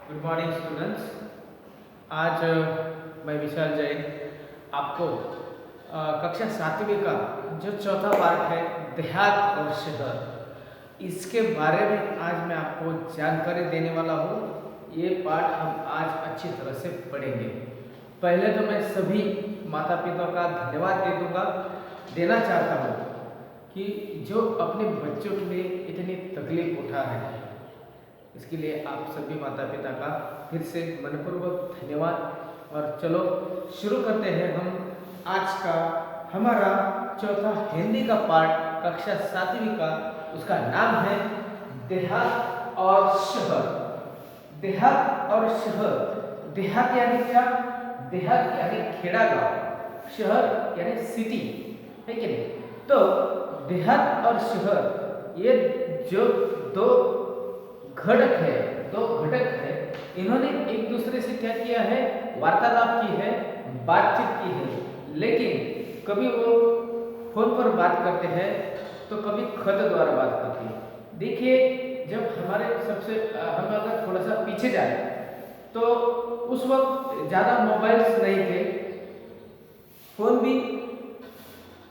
Good morning students. आज मैं विशाल जैन आपको कक्षा 7वीं का जो चौथा पार्ट है देहात और शहर, इसके बारे में आज मैं आपको जानकारी देने वाला हूँ। ये पाठ हम आज अच्छी तरह से पढ़ेंगे। पहले तो मैं सभी माता पिता का धन्यवाद देना चाहता हूँ कि जो अपने बच्चों के लिए इतनी तकलीफ उठा रहे हैं। इसके लिए आप सभी माता पिता का फिर से मनपूर्वक धन्यवाद। और चलो शुरू करते हैं हम आज का हमारा चौथा हिंदी का पाठ कक्षा 7वीं का। उसका नाम है देहात और शहर। देहात और शहर। देहात यानी क्या? देहात यानी खेड़ा गांव, शहर यानी सिटी, है कि नहीं? तो देहात और शहर ये जो दो घटक है, इन्होंने एक दूसरे से क्या किया है? वार्तालाप की है, बातचीत की है। लेकिन कभी वो फोन पर बात करते हैं तो कभी खत द्वारा बात करते हैं। देखिए, जब हम अगर थोड़ा सा पीछे जाए तो उस वक्त ज़्यादा मोबाइल्स नहीं थे। फोन भी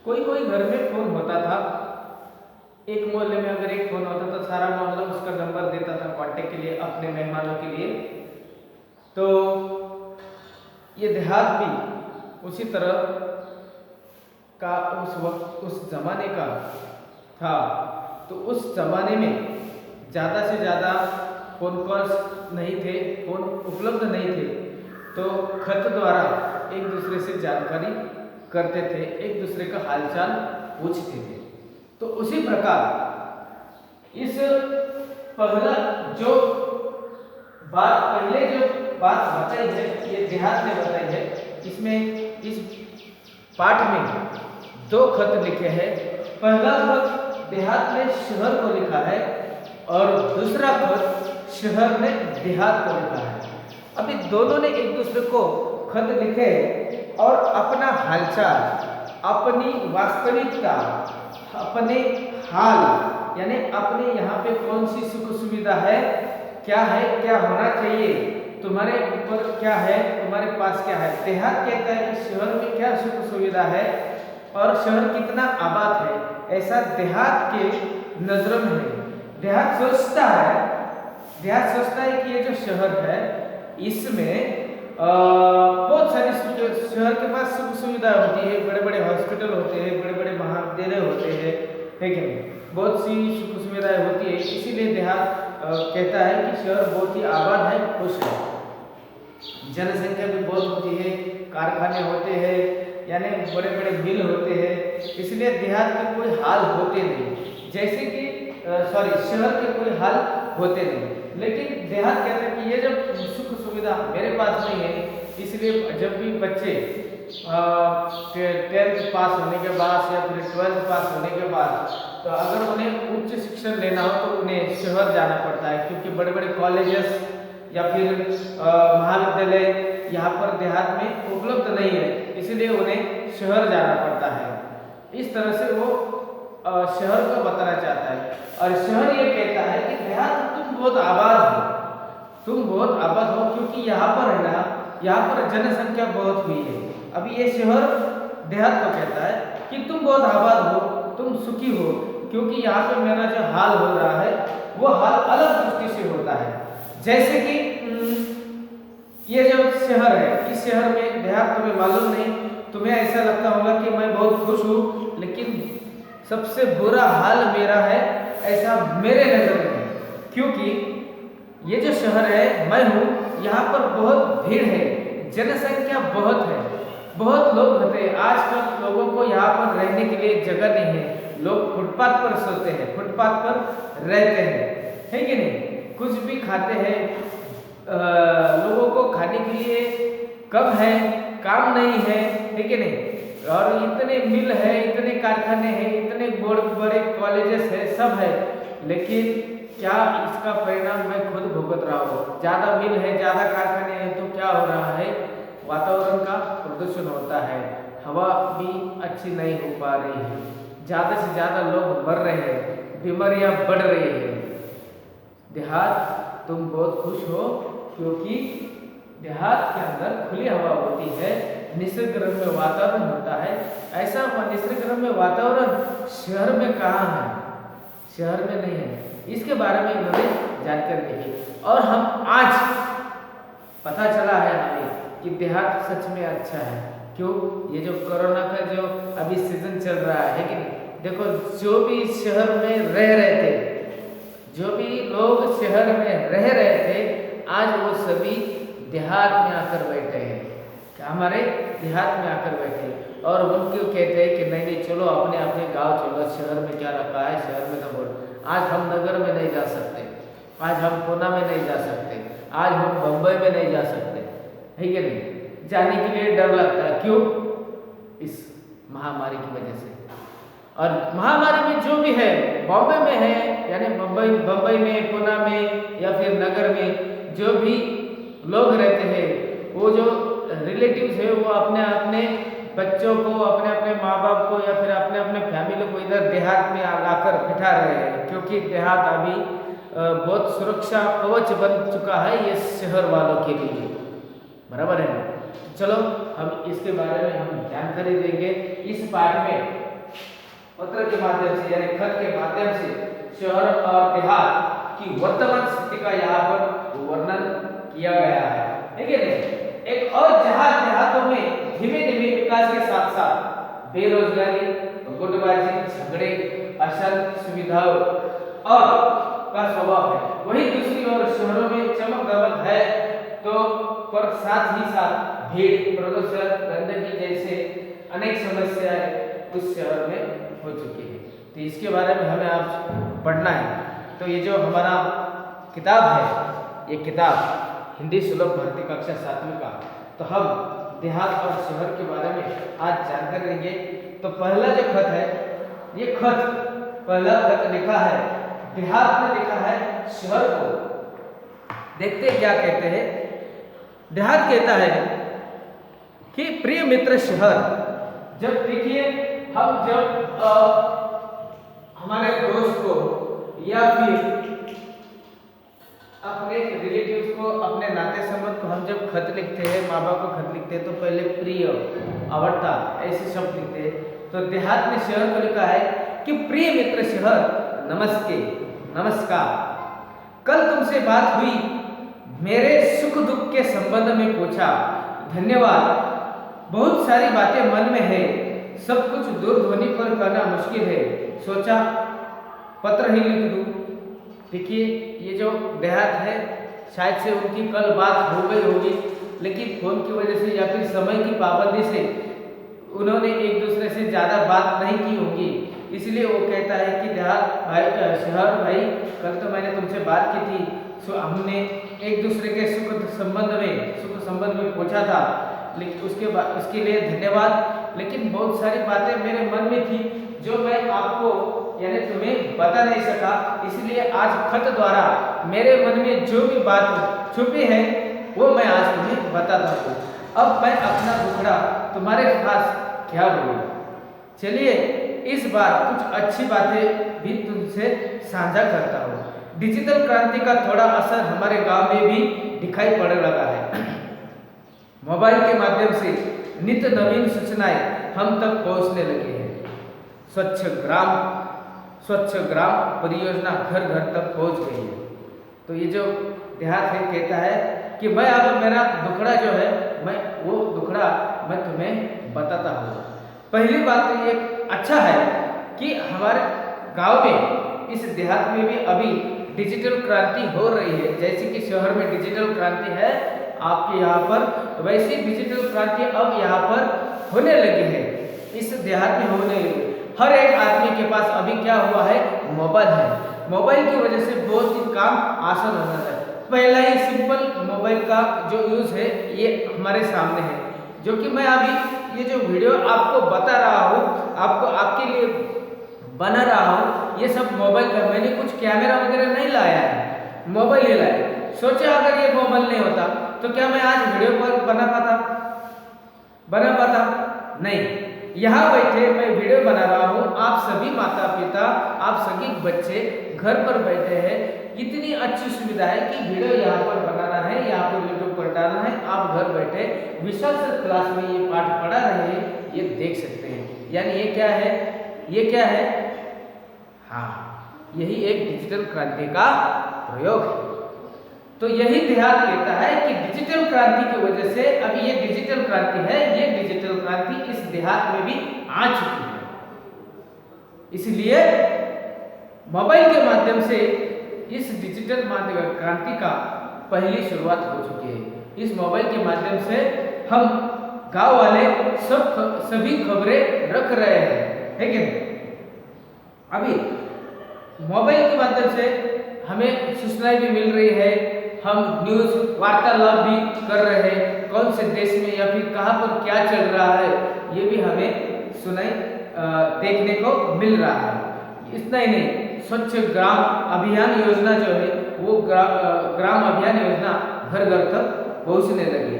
कोई कोई घर में फोन होता था। एक मोहल्ले में अगर एक फोन होता तो सारा मोहल्ला उसका नंबर देता था कांटेक्ट के लिए, अपने मेहमानों के लिए। तो ये देहात भी उसी तरह का उस वक्त उस जमाने का था। तो उस जमाने में ज़्यादा से ज़्यादा फोन कॉल्स नहीं थे, फोन उपलब्ध नहीं थे। तो खत द्वारा एक दूसरे से जानकारी करते थे, एक दूसरे का हालचाल पूछते थे। तो उसी प्रकार इस पहला जो बात बताई है, ये देहात ने बताई है। इसमें इस पाठ में दो खत लिखे हैं। पहला खत देहात ने शहर को लिखा है और दूसरा खत शहर ने देहात को लिखा है। अभी दोनों ने एक दूसरे को खत लिखे और अपना हालचाल, अपनी वास्तविकता, अपने हाल यानी अपने यहाँ पे कौन सी सुख सुविधा है, क्या होना चाहिए, तुम्हारे ऊपर क्या है, तुम्हारे पास क्या है। देहात कहता है कि शहर में क्या सुख सुविधा है और शहर कितना आबाद है, ऐसा देहात के नजरों में है। देहात सोचता है कि ये जो शहर है इसमें बहुत सारी शहर के पास सुख सुविधा होती है, बड़े बड़े हॉस्पिटल होते हैं, बड़े बड़े महाविद्यालय होते हैं, है कि नहीं? बहुत सी सुख सुविधाएं होती है। इसीलिए देहात कहता है कि शहर बहुत ही आबाद है, खुश है, जनसंख्या भी बहुत होती है, कारखाने होते हैं, यानी बड़े बड़े मिल होते हैं। इसलिए देहात के कोई हाल होते नहीं, जैसे कि शहर के कोई हाल होते नहीं। लेकिन देहात कहते हैं कि ये जब सुख सुविधा मेरे पास नहीं है, इसलिए जब भी बच्चे 10th पास होने के बाद या फिर 12th पास होने के बाद, तो अगर उन्हें उच्च शिक्षण लेना हो तो उन्हें शहर जाना पड़ता है, क्योंकि बड़े बड़े कॉलेजेस या फिर महाविद्यालय यहाँ पर देहात में उपलब्ध नहीं है, इसलिए उन्हें शहर जाना पड़ता है। इस तरह से वो शहर को बताना चाहता है। और शहर ये कहता है कि देहात तुम बहुत आबाद हो, क्योंकि यहाँ पर है ना, यहाँ पर जनसंख्या बहुत हुई है। अभी ये शहर देहात को कहता है कि तुम बहुत आबाद हो, तुम सुखी हो, क्योंकि यहाँ पे मेरा जो हाल हो रहा है वो हाल अलग दृष्टि से होता है। जैसे कि ये जो शहर है, इस शहर में देहात तुम्हें मालूम नहीं, तुम्हें ऐसा लगता होगा कि मैं बहुत खुश हूँ, लेकिन सबसे बुरा हाल मेरा है, ऐसा मेरे नजर में है। क्योंकि ये जो शहर है, मैं हूँ, यहाँ पर बहुत भीड़ है, जनसंख्या बहुत है, बहुत लोग होते हैं। आजकल लोगों को यहाँ पर रहने के लिए जगह नहीं है, लोग फुटपाथ पर सोते हैं, फुटपाथ पर रहते हैं, है कि नहीं? कुछ भी खाते हैं, लोगों को खाने के लिए कम है, काम नहीं है कि नहीं? और इतने मिल है, इतने कारखाने हैं, इतने बड़े कॉलेजेस है, सब है, लेकिन क्या इसका परिणाम मैं खुद भुगत रहा हूँ। ज़्यादा मिल है, ज़्यादा कारखाने हैं, तो क्या हो रहा है? वातावरण का प्रदूषण होता है, हवा भी अच्छी नहीं हो पा रही है, ज़्यादा से ज़्यादा लोग मर रहे हैं, बीमारियाँ बढ़ रही हैं। देहात तुम बहुत खुश हो, क्योंकि देहात के अंदर खुली हवा होती है, निसर्गरम्य वातावरण होता है। ऐसा निसर्गरम्य वातावरण शहर में कहाँ है? शहर में नहीं है। इसके बारे में इन्होंने जानकारी दी और हम आज पता चला है हमें कि देहात सच में अच्छा है। क्यों? ये जो कोरोना का जो अभी सीजन चल रहा है कि नहीं, देखो जो भी शहर में रह रहे थे, जो भी लोग शहर में रह रहे थे, आज वो सभी देहात में आकर बैठे हैं। हमारे देहात में आकर बैठे हैं और उनको कहते हैं कि नहीं नहीं चलो अपने अपने गांव चलो, शहर में क्या रखा है, शहर में तो बोल। आज हम नगर में नहीं जा सकते, आज हम पूना में नहीं जा सकते, आज हम बम्बई में नहीं जा सकते, है कि नहीं? जाने के लिए डर लगता है। क्यों? इस महामारी की वजह से। और महामारी में जो भी है, बॉम्बे में है यानी बम्बई में, पूना में या फिर नगर में जो भी लोग रहते हैं, वो जो रिलेटिव्स है वो अपने अपने बच्चों को, अपने अपने माँ बाप को या फिर अपने अपने फैमिली को इधर देहात में लाकर बिठा रहे हैं। क्योंकि देहात अभी बहुत सुरक्षा कवच बन चुका है ये शहर वालों के लिए, बराबर है। चलो हम इसके बारे में हम जानकारी देंगे इस पाठ में। पत्र के माध्यम से यानी खत के माध्यम से शहर और देहात की वर्तमान स्थिति का यहाँ पर वर्णन किया गया है कि नहीं? एक और जहां देहातों में धीमे धीमे विकास के साथ साथ बेरोजगारी, गुटबाजी, झगड़े, अशांति, सुविधाओं और का स्वभाव है, वहीं दूसरी ओर शहरों में चमक दमक है तो पर साथ ही साथ भीड़, प्रदूषण, गंदगी जैसे अनेक समस्याएं उस शहर में हो चुकी है। तो इसके बारे में हमें आज पढ़ना है। तो ये जो हमारा किताब है, ये किताब हिंदी सुलभ भर्ती कक्षा 7वीं का, तो हम देहात और शहर के बारे में आज जानकारी लेंगे। तो पहला जो खत है, ये खत पहला खत लिखा है देहात में, लिखा है शहर को। देखते क्या कहते हैं। देहात कहता है कि प्रिय मित्र शहर, जब देखिए हम जब हमारे दोस्त को या फिर अपने रिलेटिव्स को, अपने नाते संबंध को हम जब खत लिखते हैं, माँ बाप को खत लिखते हैं तो पहले प्रिय, अवर्ता ऐसे शब्द लिखते हैं। तो देहात में शहर को लिखा है कि प्रिय मित्र शहर, नमस्ते, नमस्कार। कल तुमसे बात हुई, मेरे सुख दुख के संबंध में पूछा, धन्यवाद। बहुत सारी बातें मन में है, सब कुछ दूरध्वनि पर करना मुश्किल है, सोचा पत्र ही लिख दूं। देखिए ये जो देहात है, शायद से उनकी कल बात हो गई होगी, लेकिन फोन की वजह से या फिर समय की पाबंदी से उन्होंने एक दूसरे से ज़्यादा बात नहीं की होगी, इसलिए वो कहता है कि देहात भाई, शहर भाई, कल तो मैंने तुमसे बात की थी, सो हमने एक दूसरे के सुख संबंध में पूछा था, लेकिन उसके लिए धन्यवाद। लेकिन बहुत सारी बातें मेरे मन में थी जो मैं आपको यानी तुम्हें बता नहीं सका, इसलिए आज खत द्वारा मेरे मन में जो भी बात छुपी है वो मैं आज तुम्हें बताता हूँ। अब मैं अपना दुखड़ा तुम्हारे पास क्या बोलूं। चलिए इस बार कुछ अच्छी बातें भी तुमसे साझा करता हूँ। डिजिटल क्रांति का थोड़ा असर हमारे गांव में भी दिखाई पड़ने लगा है। मोबाइल के माध्यम से नित्य नवीन सूचनाएं हम तक पहुंचने लगी हैं। स्वच्छ ग्राम परियोजना घर घर तक पहुंच गई है। तो ये जो देहात है कहता है कि मैं अब मेरा दुखड़ा जो है, मैं वो दुखड़ा मैं तुम्हें बताता हूँ। पहली बात तो ये अच्छा है कि हमारे गांव में, इस देहात में भी अभी डिजिटल क्रांति हो रही है। जैसे कि शहर में डिजिटल क्रांति है आपके यहाँ पर, वैसी डिजिटल क्रांति अब यहाँ पर होने लगी है, इस देहात में होने लगी। हर एक आदमी के पास अभी क्या हुआ है, मोबाइल है। मोबाइल की वजह से बहुत ही काम आसान होना है। पहला ही सिंपल मोबाइल का जो यूज़ है ये हमारे सामने है, जो कि मैं अभी ये जो वीडियो आपको बता रहा हूँ, आपको आपके लिए बना रहा हूँ, ये सब मोबाइल का। मैंने कुछ कैमरा वगैरह नहीं लाया है, मोबाइल ही लाया। सोचा अगर ये मोबाइल नहीं होता तो क्या मैं आज वीडियो कॉल बना पाता? नहीं। यहाँ बैठे मैं वीडियो बना रहा हूँ, आप सभी माता पिता, आप सभी बच्चे घर पर बैठे हैं। इतनी अच्छी सुविधा है कि वीडियो यहाँ पर बनाना है, यहाँ पर यूट्यूब पर डालना है, आप घर बैठे विशाल सर क्लास में ये पाठ पढ़ा रहे हैं, ये देख सकते हैं। यानी ये क्या है, ये क्या है, हाँ यही एक डिजिटल क्रांति का प्रयोग है। तो यही देहात कहता है कि डिजिटल क्रांति की वजह से अभी ये डिजिटल क्रांति है, ये डिजिटल क्रांति इस देहात में भी आ चुकी है। इसलिए मोबाइल के माध्यम से इस डिजिटल क्रांति का पहली शुरुआत हो चुकी है। इस मोबाइल के माध्यम से हम गांव वाले सभी खबरें रख रहे हैं, है कि नहीं। अभी मोबाइल के माध्यम से हमें सूचनाएं भी मिल रही है, हम न्यूज वार्तालाप भी कर रहे हैं, कौन से देश में या फिर कहाँ पर क्या चल रहा है ये भी हमें सुनाई देखने को मिल रहा है। इतना ही नहीं, स्वच्छ ग्राम अभियान योजना जो है वो ग्राम अभियान योजना घर घर तक पहुंचने लगी।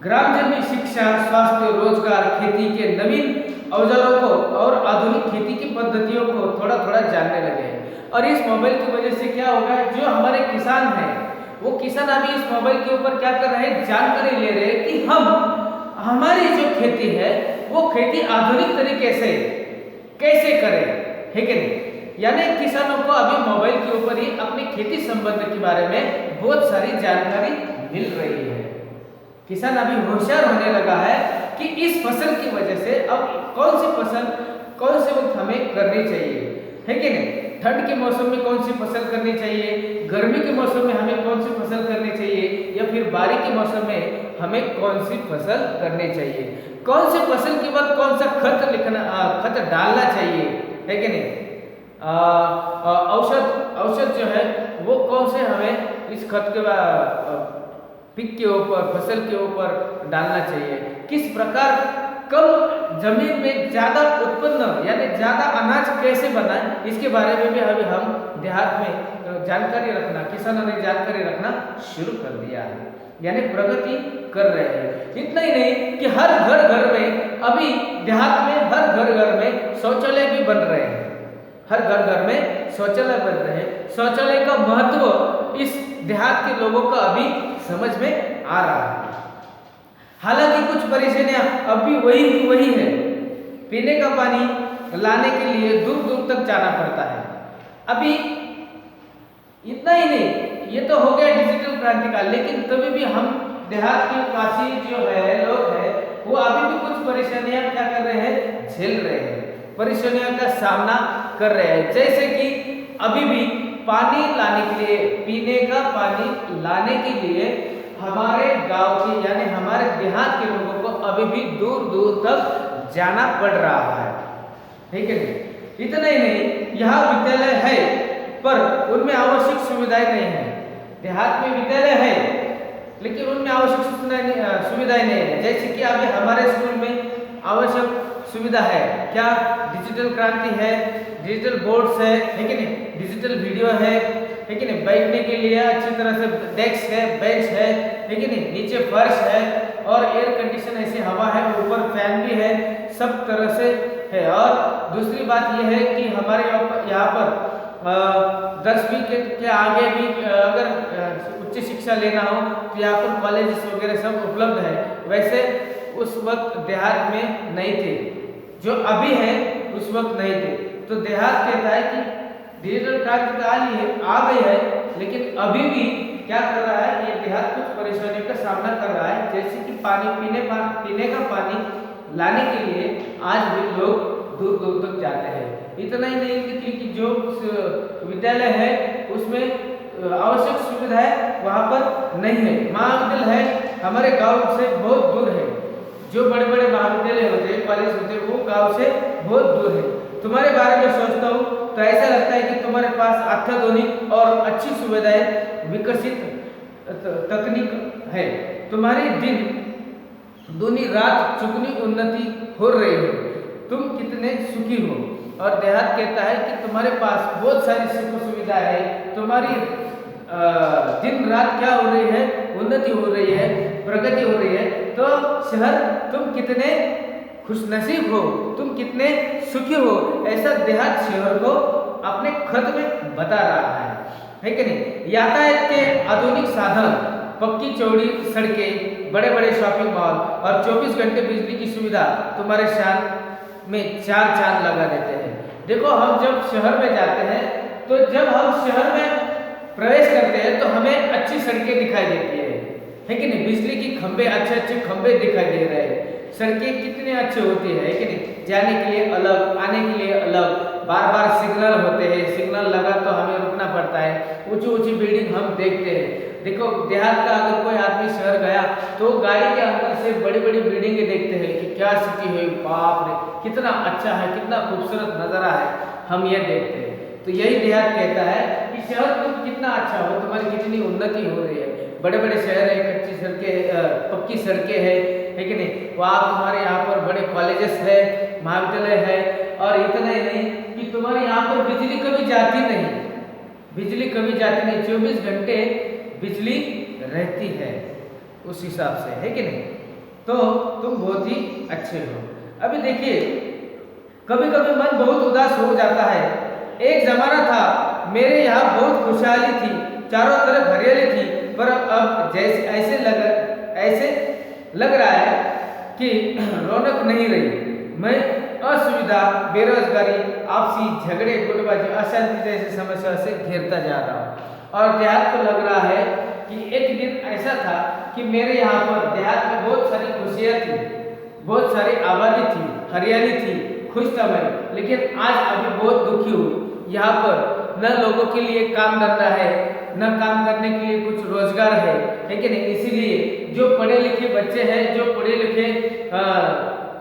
ग्रामजन में शिक्षा, स्वास्थ्य, रोजगार, खेती के नवीन औजारों को और आधुनिक खेती की पद्धतियों को थोड़ा थोड़ा जानने लगे। और इस मोबाइल की वजह से क्या होगा, जो हमारे किसान हैं वो किसान अभी इस मोबाइल के ऊपर क्या कर रहे हैं, जानकारी ले रहे हैं कि हमारी जो खेती है वो खेती आधुनिक तरीके से कैसे करें, है कि नहीं। यानी किसानों को अभी मोबाइल के ऊपर ही अपनी खेती संबंध के बारे में बहुत सारी जानकारी मिल रही है। किसान अभी होशियार होने लगा है कि इस फसल की वजह से अब कौन सी फसल कौन से वक्त हमें करनी चाहिए, है कि नहीं। ठंड के मौसम में कौन सी फसल करनी चाहिए, गर्मी के मौसम में हमें कौन सी फसल करनी चाहिए, या फिर बारिश के मौसम में हमें कौन सी फसल करनी चाहिए, कौन सी फसल के बाद कौन सा खत डालना चाहिए, है कि नहीं। औषध जो है वो कौन से हमें इस खत के पिक के ऊपर, फसल के ऊपर डालना चाहिए, किस प्रकार कम जमीन में ज्यादा उत्पन्न यानी ज्यादा अनाज कैसे बनाएं, इसके बारे में भी अभी हम देहात में जानकारी रखना, किसानों ने जानकारी रखना शुरू कर दिया है, यानी प्रगति कर रहे हैं। इतना ही नहीं कि हर घर में अभी देहात में हर घर में शौचालय भी बन रहे हैं, हर घर में शौचालय बन रहे हैं। शौचालय का महत्व इस देहात के लोगों को अभी समझ में आ रहा है। हालांकि कुछ परेशानियां अभी वही है, पीने का पानी लाने के लिए दूर दूर तक जाना पड़ता है। अभी इतना ही नहीं, ये तो हो गया डिजिटल क्रांति का, लेकिन तभी भी हम देहात के वासी जो है लोग हैं वो अभी भी कुछ परेशानियां क्या कर रहे हैं, झेल रहे हैं, परेशानियों का सामना कर रहे हैं। जैसे कि अभी भी पानी लाने के लिए, पीने का पानी लाने के लिए हमारे गांव के यानी हमारे देहात के लोगों को अभी भी दूर दूर तक जाना पड़ रहा है, ठीक है। इतना ही नहीं, यहाँ विद्यालय है पर उनमें आवश्यक सुविधाएं नहीं है। देहात में विद्यालय है लेकिन उनमें आवश्यक सुविधाएं नहीं है। जैसे कि अभी हमारे स्कूल में आवश्यक सुविधा है क्या, डिजिटल क्रांति है, डिजिटल बोर्ड्स है कि नहीं, डिजिटल वीडियो है कि नहीं, बैठने के लिए अच्छी तरह से डेस्क है, बेंच है कि नहीं, नीचे फर्श है और एयर कंडीशन ऐसी हवा है, ऊपर फैन भी है, सब तरह से है। और दूसरी बात यह है कि हमारे यहाँ पर 10वीं के आगे भी अगर उच्च शिक्षा लेना हो तो यहाँ पर कॉलेज वगैरह सब उपलब्ध है। वैसे उस वक्त देहात में नहीं थे, जो अभी है उस वक्त नहीं थे। तो देहात कहता है कि डिजिटल क्रांति आ गई है, लेकिन अभी भी क्या कर रहा है, ये देहात कुछ परेशानियों का सामना कर रहा है। जैसे कि पीने का पानी लाने के लिए आज भी लोग दूर दूर तक जाते हैं। इतना ही नहीं कि जो विद्यालय है उसमें आवश्यक सुविधाएं वहाँ पर नहीं है। महाविद्यालय है हमारे गांव से बहुत दूर है, जो बड़े बड़े महाविद्यालय होते हैं, कॉलेज होते हैं, वो गांव से बहुत दूर है। तुम्हारे बारे में सोचता हूँ तो ऐसा लगता है कि तुम्हारे पास अत्याधुनिक और अच्छी सुविधाएं, विकसित तकनीक है, तुम्हारी दूनी रात चुगनी उन्नति हो रही है, तुम कितने सुखी हो। और देहात कहता है कि तुम्हारे पास बहुत सारी सुख सुविधा है, तुम्हारी दिन रात क्या हो रही है, उन्नति हो रही है, प्रगति हो रही है। तो शहर तुम कितने खुशनसीब हो, तुम कितने सुखी हो, ऐसा देहात शहर को अपने खत में बता रहा है कि नहीं। यातायात के आधुनिक साधन, पक्की चौड़ी सड़कें, बड़े बड़े शॉपिंग मॉल और 24 घंटे बिजली की सुविधा तुम्हारे शान में चार चांद लगा देते हैं। देखो, हम जब शहर में जाते हैं तो जब हम शहर में प्रवेश करते हैं तो हमें अच्छी सड़कें दिखाई देती है कि नहीं। बिजली की खंभे, अच्छे अच्छे खंभे दिखाई दे रहे हैं। सड़कें कितने अच्छे होती है कि नहीं। जाने के लिए अलग, आने के लिए अलग, बार बार सिग्नल होते हैं, सिग्नल लगा तो हमें रुकना पड़ता है। ऊंची ऊंची बिल्डिंग हम देखते हैं। देखो, देहात का अगर कोई आदमी शहर गया तो गाड़ी के अंदर से बड़ी बड़ी बिल्डिंगें देखते हैं कि क्या सिटी है, बाप रे कितना अच्छा है, कितना खूबसूरत नज़ारा है, हम ये देखते हैं। तो यही देहात कहता है कि शहर तुम कितना अच्छा हो, तुम्हारी कितनी उन्नति हो रही है। बड़े बड़े शहर है, कच्ची सड़कें, पक्की सड़कें है कि नहीं। वहाँ तुम्हारे यहाँ पर बड़े कॉलेजेस है, महाविद्यालय है, और इतना ही नहीं कि तुम्हारे यहाँ पर बिजली कभी जाती नहीं, बिजली कभी जाती नहीं, 24 घंटे बिजली रहती है उस हिसाब से, है कि नहीं। तो तुम बहुत ही अच्छे हो। अभी देखिए, कभी कभी मन बहुत उदास हो जाता है। एक जमाना था मेरे यहाँ बहुत खुशहाली थी, चारों तरफ हरियाली थी, पर अब जैसे ऐसे लग रहा है कि रौनक नहीं रही। मैं असुविधा, बेरोजगारी, आपसी झगड़े, गुटबाजी, अशांति जैसी समस्या से घिरता जा रहा हूँ। और देहात को लग रहा है कि एक दिन ऐसा था कि मेरे यहाँ पर देहात में बहुत सारी खुशियाँ थी, बहुत सारी आबादी थी, हरियाली थी, खुश था मैं, लेकिन आज अभी बहुत दुखी हूँ। यहाँ पर न लोगों के लिए काम धंधा है, न काम करने के लिए कुछ रोजगार है कि नहीं। इसीलिए जो पढ़े लिखे बच्चे हैं, जो पढ़े लिखे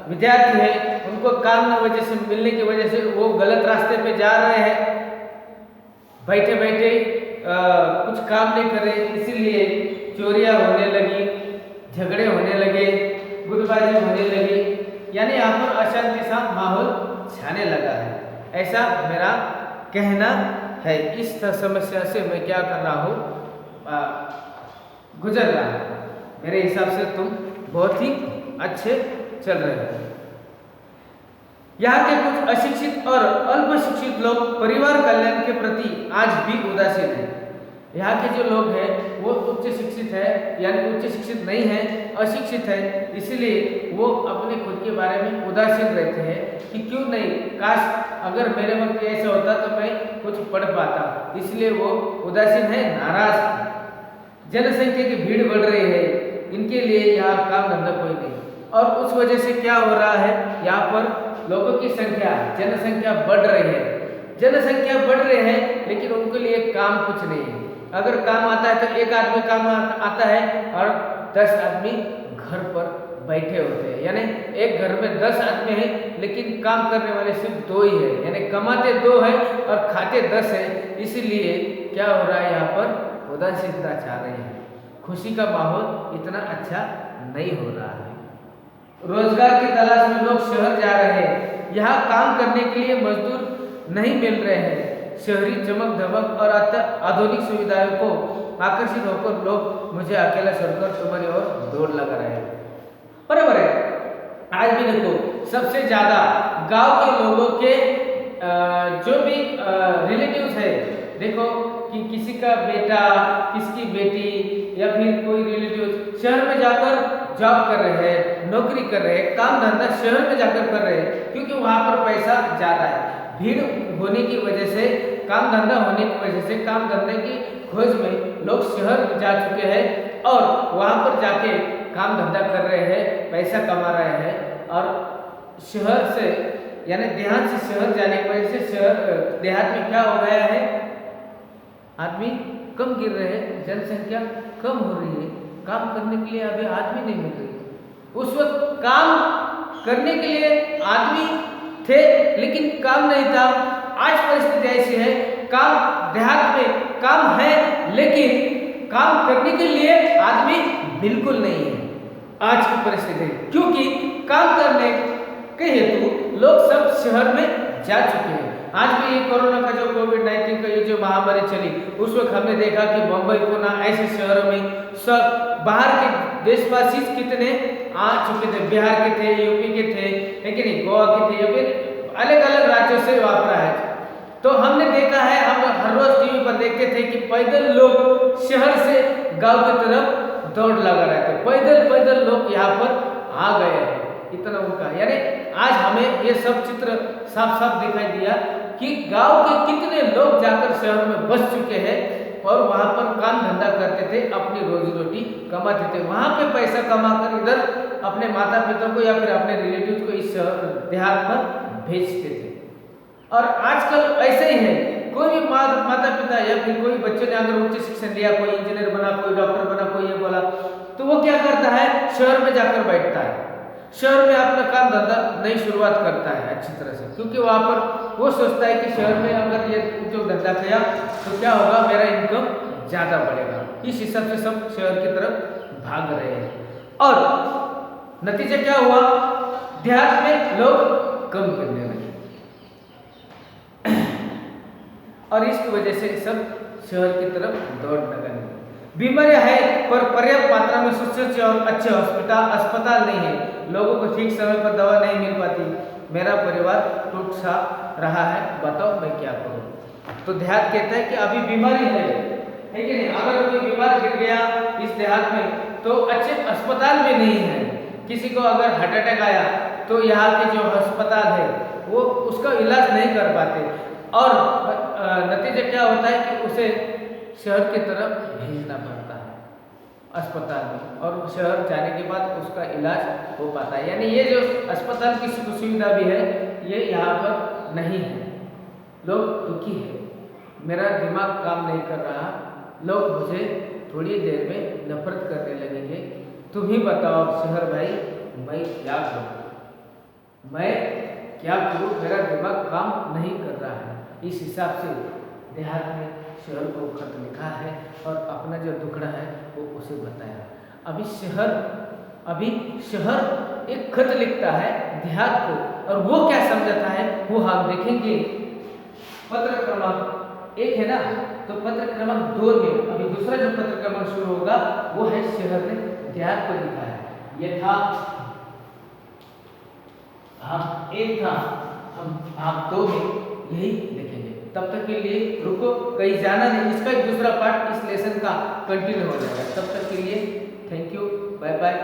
विद्यार्थी हैं, उनको काम न वजह से मिलने की वजह से वो गलत रास्ते पे जा रहे हैं, बैठे बैठे कुछ काम नहीं कर रहे। इसीलिए चोरियां होने लगी, झगड़े होने लगे, गुटबाजी होने लगी, यानी यहाँ पर अशांति सा माहौल छाने लगा है, ऐसा मेरा कहना है। इस समस्या से मैं क्या कर रहा हूँ, गुजर रहा हूँ। मेरे हिसाब से तुम बहुत ही अच्छे चल रहे हो। यहाँ के कुछ अशिक्षित और अल्प शिक्षित लोग परिवार कल्याण के प्रति आज भी उदासीन हैं। यहाँ के जो लोग हैं वो उच्च शिक्षित है, यानी उच्च शिक्षित नहीं है, अशिक्षित है, इसीलिए वो अपने खुद के बारे में उदासीन रहते हैं कि क्यों नहीं, काश अगर मेरे वक्त ऐसा होता तो मैं कुछ पढ़ पाता। इसलिए वो उदासीन है, नाराज है। जनसंख्या की भीड़ बढ़ रही है, इनके लिए यहाँ काम धंधा कोई नहीं, और उस वजह से क्या हो रहा है, यहाँ पर लोगों की संख्या, जनसंख्या बढ़ रही है। जनसंख्या बढ़ रही है लेकिन उनके लिए काम कुछ नहीं है। अगर काम आता है तो एक आदमी काम आता है और 10 आदमी घर पर बैठे होते हैं, यानी एक घर में 10 आदमी हैं लेकिन काम करने वाले सिर्फ 2 ही है, यानी कमाते 2 है और खाते 10 है। इसीलिए क्या हो रहा है, यहाँ पर उदासीनता छा रही है, खुशी का माहौल इतना अच्छा नहीं हो रहा है। रोजगार की तलाश में लोग शहर जा रहे हैं, यहाँ काम करने के लिए मजदूर नहीं मिल रहे हैं। शहरी चमक धमक और आधुनिक सुविधाओं को आकर्षित होकर लोग मुझे अकेला छोड़कर तुम्हारी ओर दौड़ लगा रहे हैं। बराबर है। आज भी देखो, सबसे ज्यादा गांव के लोगों के जो भी रिलेटिव्स है, देखो कि किसी का बेटा, किसकी बेटी या फिर कोई रिलेटिव शहर में जाकर जॉब कर रहे हैं, नौकरी कर रहे हैं, काम धंधा शहर में जाकर कर रहे हैं, क्योंकि वहाँ पर पैसा ज़्यादा है। भीड़ होने की वजह से, काम धंधा होने की वजह से, काम धंधे की खोज में लोग शहर जा चुके हैं और वहाँ पर जाके काम धंधा कर रहे हैं, पैसा कमा रहे हैं। और शहर से, यानी देहात से शहर जाने की वजह से शहर देहात में क्या हो गया है, आदमी कम गिर रहे हैं, जनसंख्या कम हो रही है, काम करने के लिए अभी आदमी नहीं मिल रही। उस वक्त काम करने के लिए आदमी थे लेकिन काम नहीं था। आज परिस्थिति ऐसी है, काम देहात में काम है लेकिन काम करने के लिए आदमी बिल्कुल नहीं है आज की परिस्थिति, क्योंकि काम करने के हेतु लोग सब शहर में जा चुके हैं। आज भी ये कोरोना का जो कोविड-19 का ये जो महामारी चली, उस वक्त हमने देखा कि मुंबई, पुणे ऐसे शहरों में सब बाहर के देशवासी कितने आ चुके थे, बिहार के थे, यूपी के थे, है कि नहीं, गोवा के थे, या फिर अलग अलग राज्यों से वापरा है। तो हमने देखा है, हम हर रोज टीवी पर देखते थे कि पैदल लोग शहर से गांव की तरफ दौड़ लगा रहे थे, पैदल पैदल लोग यहाँ पर आ गए हैं, इतना उनका। यानी आज हमें ये सब चित्र साफ साफ दिखाई दिया कि गांव के कितने लोग जाकर शहर में बस चुके हैं और वहां पर काम धंधा करते थे, अपनी रोजी रोटी कमाते थे, वहां पे पैसा कमाकर इधर अपने माता पिता को या फिर अपने रिलेटिव को इस देहात पर भेजते थे। और आजकल ऐसे ही है, कोई भी माता पिता या फिर कोई बच्चे ने अगर उच्च शिक्षण लिया, कोई इंजीनियर बना, कोई डॉक्टर बना, कोई ये बोला, तो वो क्या करता है, शहर में जाकर बैठता है, शहर में अपना काम धंधा नई शुरुआत करता है अच्छी तरह से, क्योंकि वहाँ पर वो सोचता है कि शहर में अगर ये जो धंधा किया तो क्या होगा, मेरा इनकम ज़्यादा बढ़ेगा। इस हिसाब से सब शहर की तरफ भाग रहे हैं और नतीजा क्या हुआ, देहात में लोग कम करने लगे और इसकी वजह से सब शहर की तरफ दौड़ने लगे। बीमारियां है पर पर्याप्त मात्रा में सुसज्जित और अच्छे अस्पताल नहीं है, लोगों को ठीक समय पर दवा नहीं मिल पाती, मेरा परिवार टूट सा रहा है, बताओ मैं क्या करूं। तो देहात कहता है कि अभी बीमारी है कि नहीं, अगर कोई बीमार गिर गया इस देहात में तो अच्छे अस्पताल में नहीं है, किसी को अगर हार्ट अटैक आया तो यहाँ के जो अस्पताल है वो उसका इलाज नहीं कर पाते और नतीजा क्या होता है कि उसे शहर की तरफ भेजना पड़ता है अस्पताल में, और शहर जाने के बाद उसका इलाज हो पाता है। यानी ये जो अस्पताल की सुविधा भी है ये यहाँ पर नहीं है, लोग दुखी है, मेरा दिमाग काम नहीं कर रहा, लोग मुझे थोड़ी देर में नफरत करने लगेंगे, तुम ही बताओ शहर भाई, मैं क्या करूँ, मैं क्या करूँ, मेरा दिमाग काम नहीं कर रहा है। इस हिसाब से देहात में शहर को खत लिखा है और अपना जो दुखड़ा है वो उसे बताया। अभी शहर एक खत लिखता है देहात को और वो क्या समझाता है वो हम देखेंगे। पत्र क्रमांक 1 है ना, तो पत्र क्रमांक 2 में अभी दूसरा जो पत्र क्रमांक शुरू होगा वो है शहर ने देहात को लिखा है। ये था हम 1 था, हम 2 में यही देखेंगे। तब तक के लिए रुको, कहीं जाना नहीं, इसका एक दूसरा पार्ट इस लेसन का कंटिन्यू हो जाएगा। तब तक के लिए थैंक यू, बाय बाय।